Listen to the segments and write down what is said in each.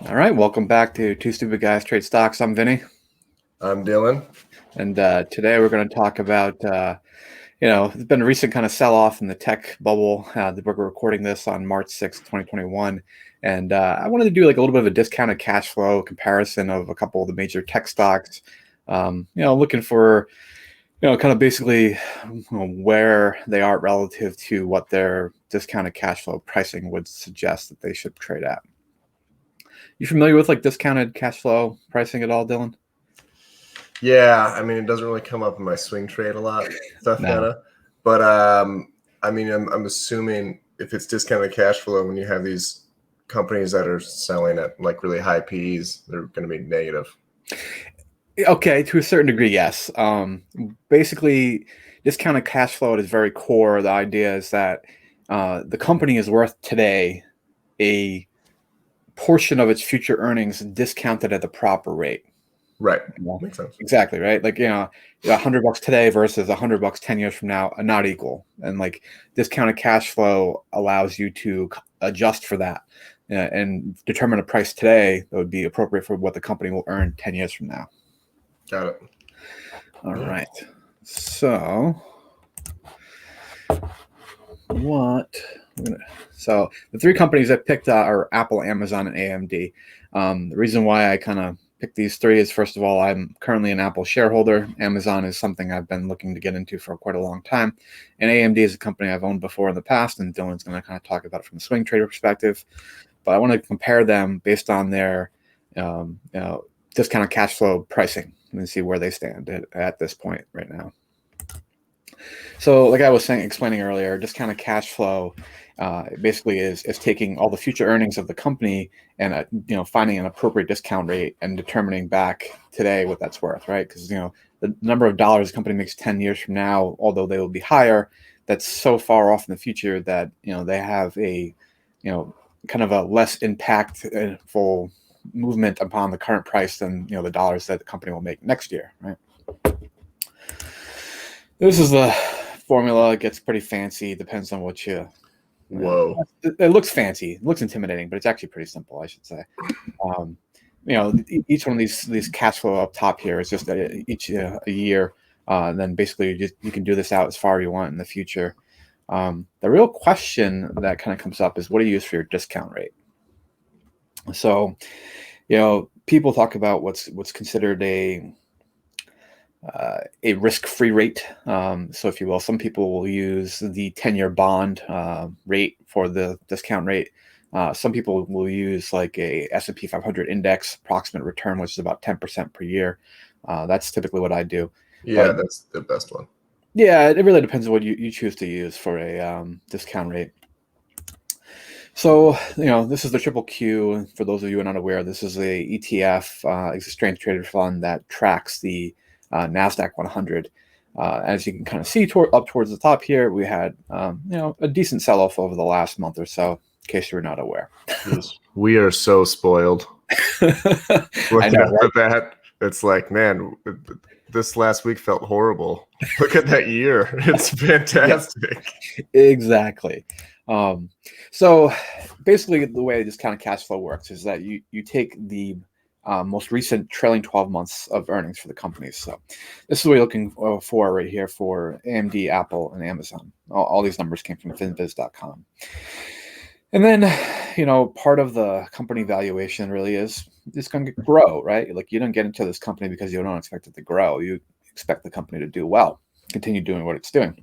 All right, welcome back to Two Stupid Guys Trade Stocks. I'm Vinny, I'm Dylan. and today we're going to talk about, there's been a recent kind of sell-off in the tech bubble. We're recording this on March 6th, 2021, and I wanted to do like a little bit of a discounted cash flow comparison of a couple of the major tech stocks. Looking for, kind of basically where they are relative to what their discounted cash flow pricing would suggest that they should trade at. You familiar with like discounted cash flow pricing at all, Dylan? Yeah, I mean, it doesn't really come up in my swing trade a lot, stuff No. kind of. But I mean, I'm assuming if it's discounted cash flow, when you have these companies that are selling at like really high P's, they're going to be negative. Okay, to a certain degree, yes. Basically, discounted cash flow at its very core, the idea is that the company is worth today a portion of its future earnings discounted at the proper rate. Right. Yeah. Makes sense. Exactly, right? Like, $100 today versus $100 10 years from now are not equal. And like discounted cash flow allows you to adjust for that and determine a price today that would be appropriate for what the company will earn 10 years from now. Got it. All right. So so the three companies I picked are Apple, Amazon, and AMD. The reason why I kind of picked these three is, first of all, I'm currently an Apple shareholder. Amazon is something I've been looking to get into for quite a long time. And AMD is a company I've owned before in the past, and Dylan's going to kind of talk about it from a swing trader perspective. But I want to compare them based on their discounted cash flow pricing and see where they stand at this point right now. So like I was explaining earlier, discounted cash flow basically is taking all the future earnings of the company and finding an appropriate discount rate and determining back today what that's worth, right? Because the number of dollars the company makes 10 years from now, although they will be higher, that's so far off in the future that they have a kind of a less impactful movement upon the current price than the dollars that the company will make next year, right? This is the formula. It gets pretty fancy. Depends on what you. Whoa. It looks fancy. It looks intimidating, but it's actually pretty simple, I should say. Each one of these cash flow up top here is just each a year. And then basically you can do this out as far as you want in the future. The real question that kind of comes up is, what do you use for your discount rate? So, people talk about what's considered a risk-free rate. So if you will, some people will use the 10-year bond rate for the discount rate. Some people will use like a S&P 500 index approximate return, which is about 10% per year. That's typically what I do. Yeah, that's the best one. Yeah, it really depends on what you choose to use for a discount rate. So, this is the Triple Q. For those of you who are not aware, this is a ETF, exchange traded fund that tracks the NASDAQ 100. As you can kind of see up towards the top here, we had a decent sell-off over the last month or so, in case you're not aware. We are so spoiled. I know, right? That it's like, man, this last week felt horrible. Look at that year. It's fantastic. Yeah, exactly. So basically the way this kind of cash flow works is that you take the most recent trailing 12 months of earnings for the companies. So this is what you're looking for right here for AMD, Apple, and Amazon. All these numbers came from finviz.com. And then, part of the company valuation really is it's going to grow, right? Like, you don't get into this company because you don't expect it to grow. You expect the company to do well, continue doing what it's doing.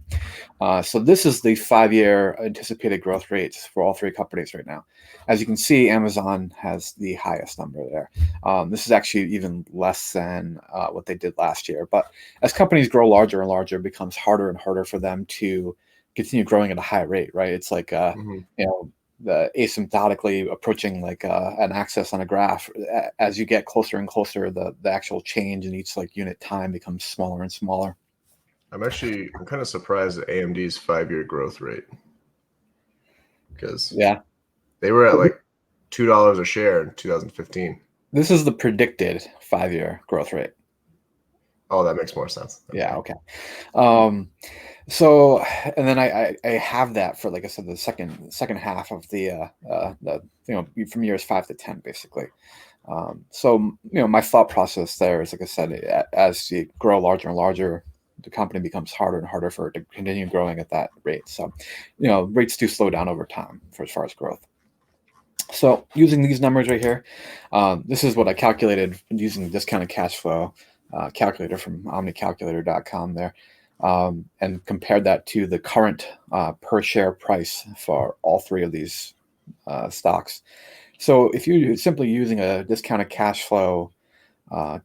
So this is the 5-year anticipated growth rates for all three companies right now. As you can see, Amazon has the highest number there. This is actually even less than what they did last year. But as companies grow larger and larger, it becomes harder and harder for them to continue growing at a high rate, right? It's like, the asymptotically approaching like an axis on a graph. As you get closer and closer, the actual change in each like unit time becomes smaller and smaller. I'm kind of surprised at AMD's 5-year growth rate, because they were at like $2 a share in 2015. This is the predicted 5-year growth rate. Oh, that makes more sense. Yeah. Okay. So, and then I have that for, like I said, the second half of the from years 5 to 10, basically. So, my thought process there is, like I said, as you grow larger and larger, the company becomes harder and harder for it to continue growing at that rate. So, rates do slow down over time for as far as growth. So using these numbers right here, this is what I calculated using the discounted cash flow calculator from omnicalculator.com there, and compared that to the current per share price for all three of these stocks. So if you're simply using a discounted cash flow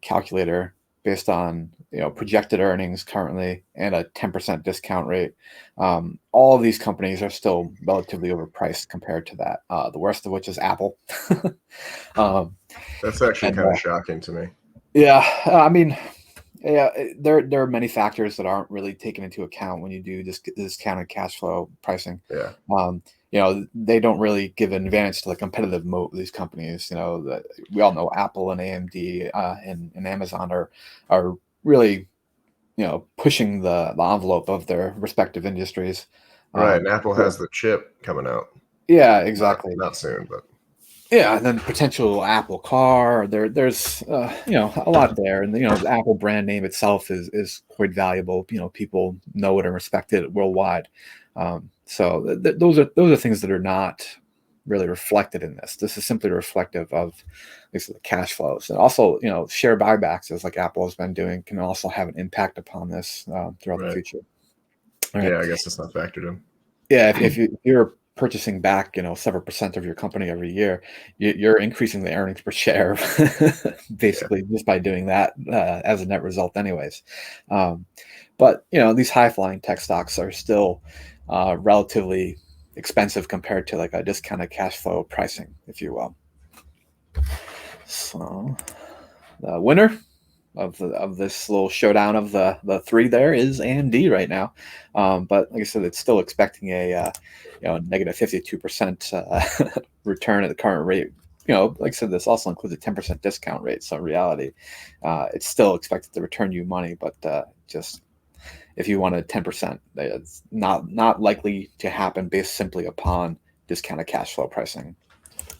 calculator based on projected earnings currently and a 10% discount rate, all of these companies are still relatively overpriced compared to that. The worst of which is Apple. um, That's actually and kind of shocking to me. yeah, I mean, yeah, there are many factors that aren't really taken into account when you do this discounted cash flow pricing. Yeah. They don't really give an advantage to the competitive moat of these companies. That we all know Apple and AMD and Amazon are really pushing the envelope of their respective industries. Right. And Apple Yeah, has the chip coming out. yeah, Not exactly. not soon, but Yeah, and then potential Apple car. There's a lot there, and the Apple brand name itself is quite valuable. People know it and respect it worldwide. So those are things that are not really reflected in this. This is simply reflective of the cash flows, and also share buybacks, as like Apple has been doing, can also have an impact upon this throughout the right. future. All right. Yeah, I guess it's not factored in. Yeah, if you're purchasing back, several percent of your company every year, you're increasing the earnings per share Yeah. basically just by doing that as a net result, anyways. Um, but these high flying tech stocks are still relatively expensive compared to like a discounted cash flow pricing, if you will. So the winner of this little showdown of the three there is AMD right now, but like I said, it's still expecting a negative 52% return at the current rate. Like I said, this also includes a 10% discount rate. So in reality, it's still expected to return you money, but just if you wanted 10%, it's not likely to happen based simply upon discounted cash flow pricing.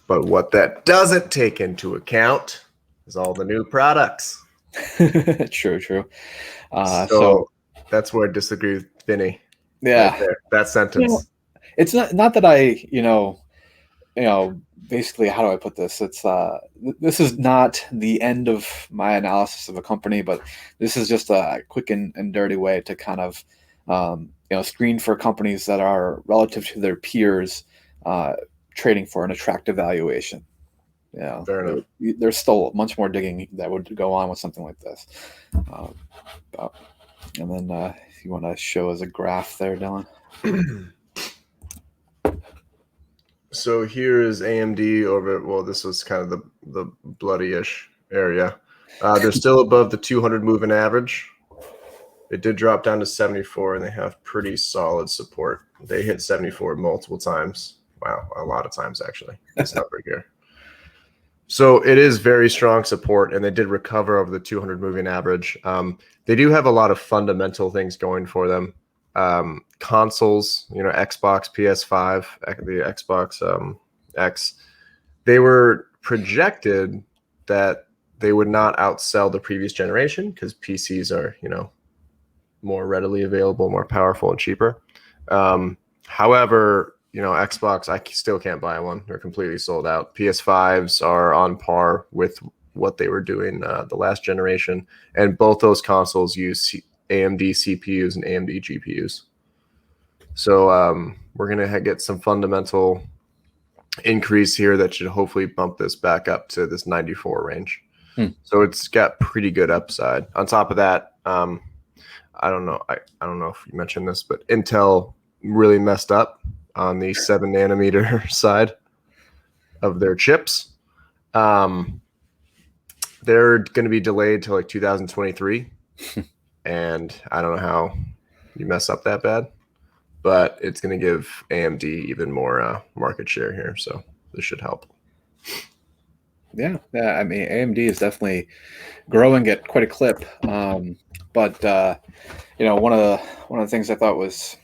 But what that doesn't take into account is all the new products. True. So So that's where I disagree with Vinny. Right yeah, there. That sentence. it's not that I basically, how do I put this? It's this is not the end of my analysis of a company, but this is just a quick and dirty way to kind of screen for companies that are relative to their peers trading for an attractive valuation. Fair enough. There's still much more digging that would go on with something like this. Um, but, and then if you want to show as a graph there, Dylan. So here is AMD over. Well, this was kind of the bloody-ish area. They're still above the 200 moving average. It did drop down to 74, and they have pretty solid support. They hit 74 multiple times. Wow, a lot of times actually. This number here. So it is very strong support, and they did recover over the 200 moving average. They do have a lot of fundamental things going for them. Consoles, Xbox, PS5, the Xbox X, they were projected that they would not outsell the previous generation because PCs are, more readily available, more powerful, and cheaper. However, Xbox, I still can't buy one. They're completely sold out. PS5s are on par with what they were doing the last generation, and both those consoles use AMD CPUs and AMD GPUs. So we're going to get some fundamental increase here that should hopefully bump this back up to this 94 range. So it's got pretty good upside. On top of that, I don't know. I don't know if you mentioned this, but Intel really messed up on the 7 nanometer side of their chips. They're going to be delayed to like 2023. And I don't know how you mess up that bad, but it's going to give AMD even more market share here. So this should help. Yeah. I mean, AMD is definitely growing at quite a clip. But one of the things I thought was,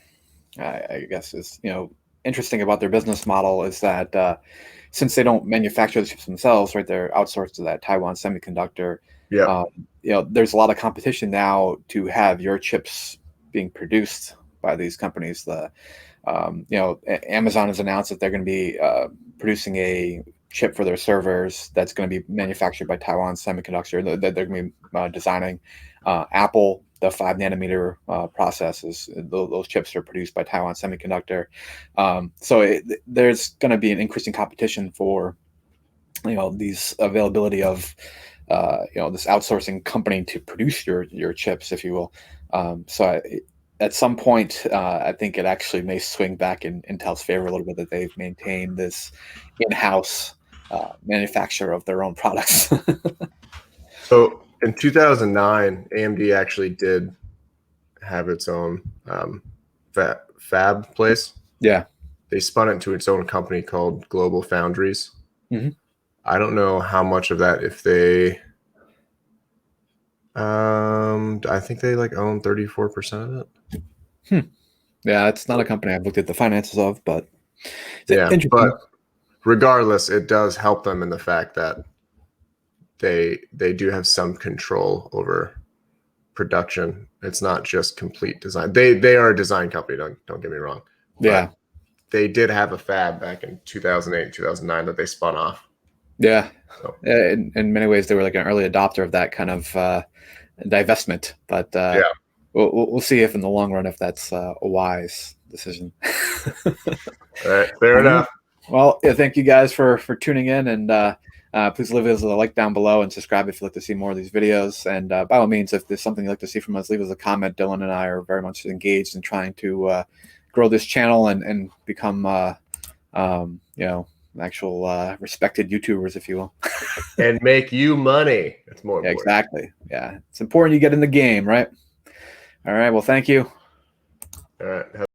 I guess, is interesting about their business model is that since they don't manufacture the chips themselves, right, they're outsourced to that Taiwan Semiconductor. Yeah. Um, there's a lot of competition now to have your chips being produced by these companies. Amazon has announced that they're going to be producing a chip for their servers that's going to be manufactured by Taiwan Semiconductor that they're going to be designing. Apple, the 5 nanometer processes, those chips are produced by Taiwan Semiconductor. So there's going to be an increasing competition for these availability of this outsourcing company to produce your chips, if you will. At some point, I think it actually may swing back in Intel's favor a little bit that they've maintained this in-house manufacture of their own products. So in 2009, AMD actually did have its own fab place. Yeah. They spun it into its own company called Global Foundries. Mm-hmm. I don't know how much of that, if they, I think they like own 34% of it. Yeah, it's not a company I've looked at the finances of, but it's Yeah, interesting. but regardless, it does help them in the fact that they do have some control over production. It's not just complete design. They are a design company, don't get me wrong. Yeah. But they did have a fab back in 2008, 2009 that they spun off. Yeah. So, in many ways, they were like an early adopter of that kind of divestment. But yeah. we'll see if in the long run if that's a wise decision. All right, fair enough. Well, yeah, thank you guys for tuning in, and please leave us a like down below and subscribe if you'd like to see more of these videos. And by all means, if there's something you'd like to see from us, leave us a comment. Dylan and I are very much engaged in trying to grow this channel and become actual respected YouTubers, if you will. And make you money. That's more important. Exactly. Yeah, it's important you get in the game, right? All right. Well, thank you. All right.